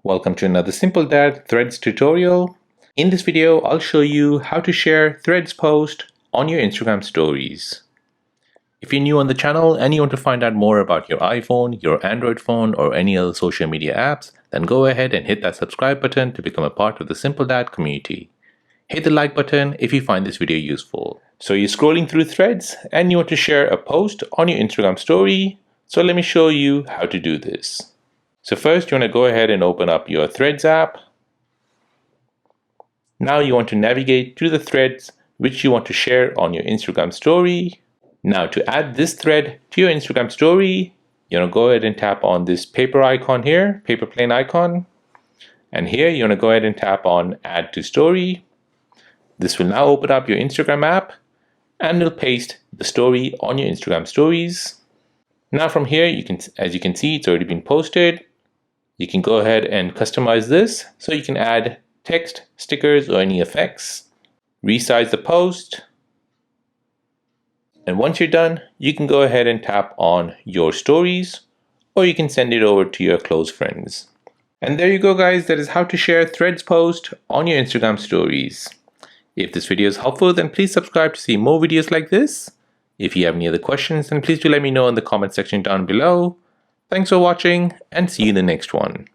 Welcome to another Simple Dad Threads tutorial. In this video, I'll show you how to share Threads post on your Instagram stories. If you're new on the channel and you want to find out more about your iPhone, your Android phone, or any other social media apps, then go ahead and hit that subscribe button to become a part of the Simple Dad community. Hit the like button if you find this video useful. So you're scrolling through Threads and you want to share a post on your Instagram story. So let me show you how to do this. So first you want to go ahead and open up your Threads app. Now you want to navigate to the threads which you want to share on your Instagram story. Now to add this thread to your Instagram story, you want to go ahead and tap on this paper icon here, paper plane icon. And here you want to go ahead and tap on add to story. This will now open up your Instagram app and it'll paste the story on your Instagram stories. Now from here, as you can see, it's already been posted. You can go ahead and customize this so you can add text, stickers, or any effects. Resize the post. And once you're done, you can go ahead and tap on your stories, or you can send it over to your close friends. And there you go, guys. That is how to share Threads post on your Instagram stories. If this video is helpful, then please subscribe to see more videos like this. If you have any other questions, then please do let me know in the comment section down below. Thanks for watching and see you in the next one.